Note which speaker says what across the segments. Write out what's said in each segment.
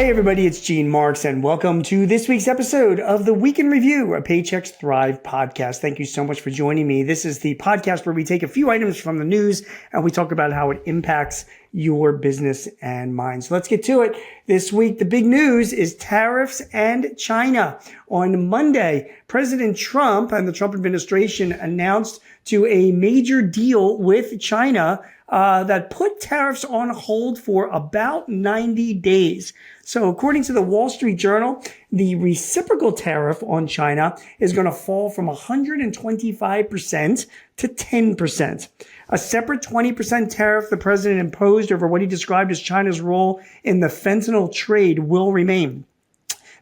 Speaker 1: Hey everybody, it's Gene Marks and welcome to this week's episode of the Week in Review, a Paychex Thrive podcast. Thank you so much for joining me. This is the podcast where we take a few items from the news and we talk about how it impacts your business and mine. So let's get to it. This week, the big news is tariffs and China. On Monday, President Trump and the Trump administration announced a major deal with China that put tariffs on hold for about 90 days. So according to the Wall Street Journal, the reciprocal tariff on China is going to fall from 125% to 10%. A separate 20% tariff the president imposed over what he described as China's role in the fentanyl trade will remain.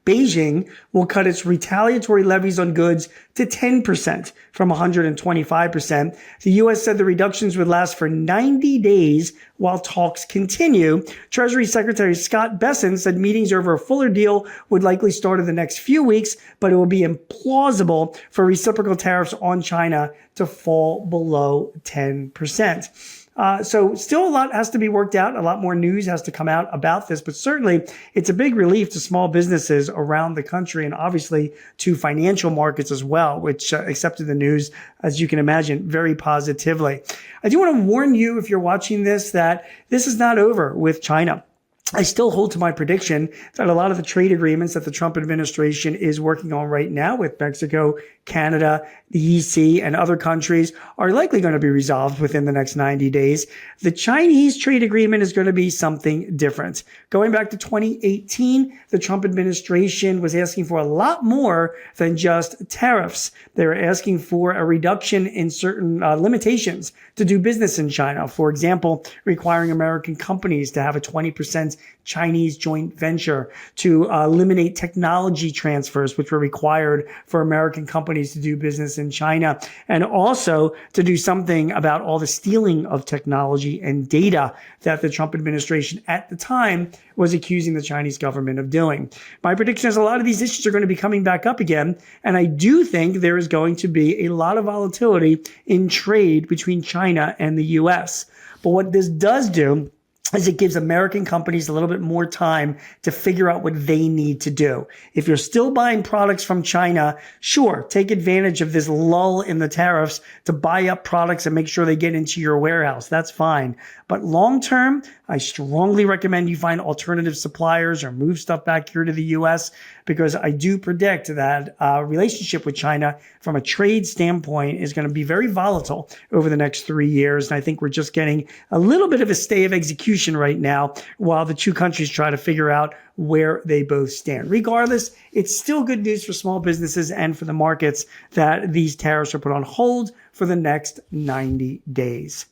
Speaker 1: Beijing will cut its retaliatory levies on goods to 10% from 125%. The U.S. said the reductions would last for 90 days while talks continue. Treasury Secretary Scott Bessent said meetings over a fuller deal would likely start in the next few weeks, but it will be implausible for reciprocal tariffs on China to fall below 10%. So still a lot has to be worked out. A lot more news has to come out about this, but certainly it's a big relief to small businesses around the country and obviously to financial markets as well, which accepted the news, as you can imagine, very positively. I do want to warn you, if you're watching this, that this is not over with China. I still hold to my prediction that a lot of the trade agreements that the Trump administration is working on right now with Mexico, Canada, the EC, and other countries are likely going to be resolved within the next 90 days. The Chinese trade agreement is going to be something different. Going back to 2018, the Trump administration was asking for a lot more than just tariffs. They were asking for a reduction in certain limitations to do business in China. For example, requiring American companies to have a 20% Chinese joint venture, to eliminate technology transfers, which were required for American companies to do business in China, and also to do something about all the stealing of technology and data that the Trump administration at the time was accusing the Chinese government of doing. My prediction is a lot of these issues are going to be coming back up again, and I do think there is going to be a lot of volatility in trade between China and the U.S. But what this does do is it gives American companies a little bit more time to figure out what they need to do. If you're still buying products from China, sure, take advantage of this lull in the tariffs to buy up products and make sure they get into your warehouse. That's fine. But long term, I strongly recommend you find alternative suppliers or move stuff back here to the U.S. because I do predict that relationship with China from a trade standpoint is going to be very volatile over the next 3 years. And I think we're just getting a little bit of a stay of execution right now while the two countries try to figure out where they both stand. Regardless, it's still good news for small businesses and for the markets that these tariffs are put on hold for the next 90 days.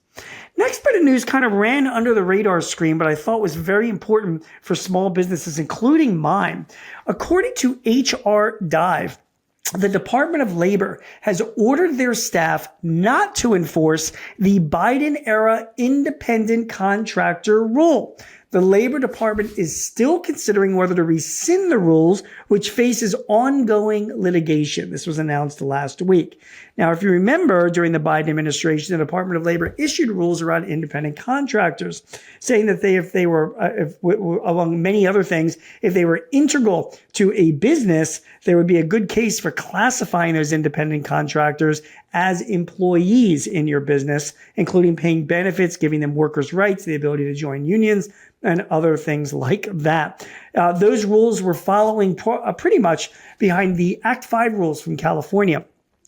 Speaker 1: Next bit of news kind of ran under the radar screen, but I thought was very important for small businesses, including mine. According to HR Dive, the Department of Labor has ordered their staff not to enforce the Biden-era independent contractor rule. The Labor Department is still considering whether to rescind the rules, which faces ongoing litigation. This was announced last week. Now, if you remember, during the Biden administration, the Department of Labor issued rules around independent contractors, saying that if they were, among many other things, if they were integral to a business, there would be a good case for classifying those independent contractors as employees in your business, including paying benefits, giving them workers' rights, the ability to join unions, and other things like that. Those rules were following pretty much behind the Act 5 rules from California,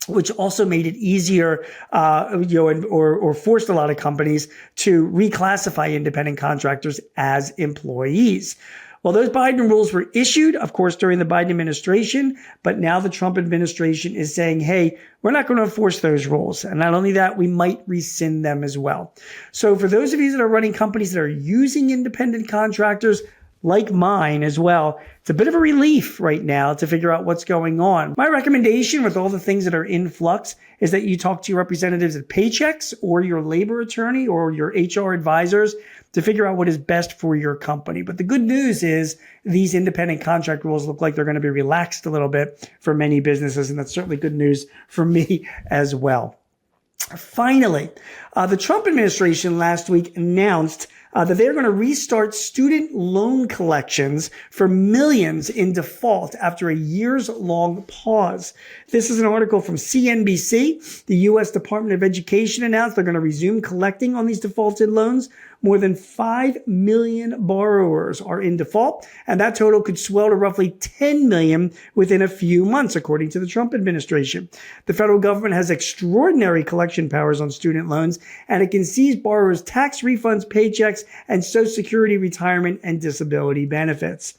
Speaker 1: which also made it easier, or forced a lot of companies to reclassify independent contractors as employees. Well, those Biden rules were issued, of course, during the Biden administration, but now the Trump administration is saying, hey, we're not going to enforce those rules. And not only that, we might rescind them as well. So for those of you that are running companies that are using independent contractors, like mine as well, it's a bit of a relief right now to figure out what's going on. My recommendation with all the things that are in flux is that you talk to your representatives at Paychex or your labor attorney or your HR advisors to figure out what is best for your company. But the good news is these independent contract rules look like they're going to be relaxed a little bit for many businesses, and that's certainly good news for me as well. Finally, The Trump administration last week announced that they're going to restart student loan collections for millions in default after a years-long pause. This is an article from CNBC. The U.S. Department of Education announced they're going to resume collecting on these defaulted loans. More than 5 million borrowers are in default, and that total could swell to roughly 10 million within a few months, according to the Trump administration. The federal government has extraordinary collection powers on student loans, and it can seize borrowers' tax refunds, paychecks, and Social Security, retirement, and disability benefits.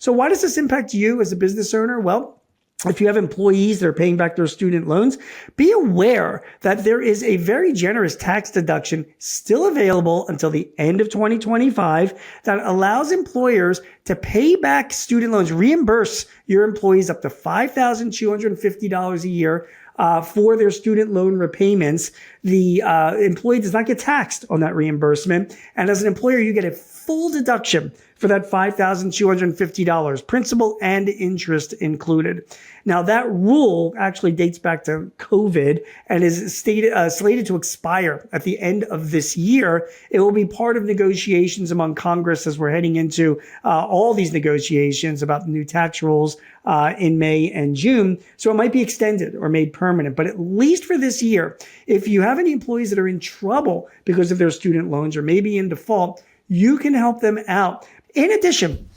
Speaker 1: So why does this impact you as a business owner? Well, if you have employees that are paying back their student loans, be aware that there is a very generous tax deduction still available until the end of 2025 that allows employers to pay back student loans, reimburse your employees up to $5,250 a year for their student loan repayments. The employee does not get taxed on that reimbursement. And as an employer, you get a full deduction for that $5,250, principal and interest included. Now, that rule actually dates back to COVID and is slated to expire at the end of this year. It will be part of negotiations among Congress as we're heading into all these negotiations about the new tax rules in May and June. So it might be extended or made permanent. But at least for this year, if you have any employees that are in trouble because of their student loans or maybe in default, you can help them out. In addition,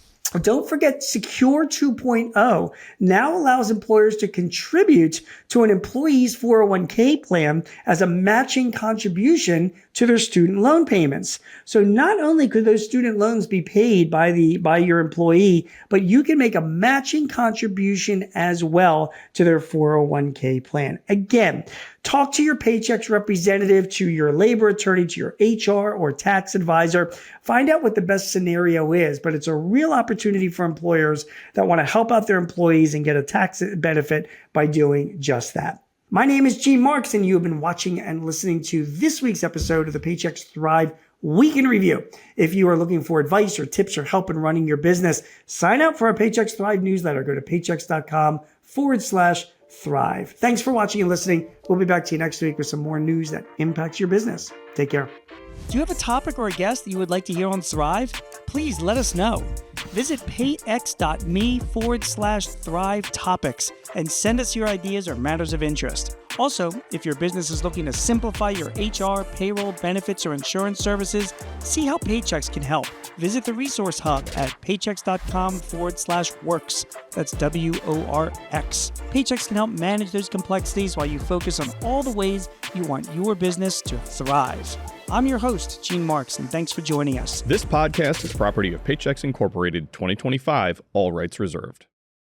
Speaker 1: don't forget Secure 2.0 now allows employers to contribute to an employee's 401k plan as a matching contribution to their student loan payments. So not only could those student loans be paid by your employee, but you can make a matching contribution as well to their 401k plan. Again, talk to your Paychex representative, to your labor attorney, to your HR or tax advisor. Find out what the best scenario is, but it's a real opportunity for employers that want to help out their employees and get a tax benefit by doing just that. My name is Gene Marks, and you have been watching and listening to this week's episode of the Paychex Thrive Week in Review. If you are looking for advice or tips or help in running your business, sign up for our Paychex Thrive newsletter. Go to paychex.com/thrive. Thanks for watching and listening. We'll be back to you next week with some more news that impacts your business. Take care. Do you have a topic or a guest that you would like to hear on Thrive? Please let us know. Visit payx.me/Thrive Topics and send us your ideas or matters of interest. Also, if your business is looking to simplify your HR, payroll, benefits, or insurance services, see how Paychex can help. Visit the Resource Hub at paychex.com/works. That's WORX. Paychex can help manage those complexities while you focus on all the ways you want your business to thrive. I'm your host, Gene Marks, and thanks for joining us.
Speaker 2: This podcast is property of Paychex Incorporated 2025, all rights reserved.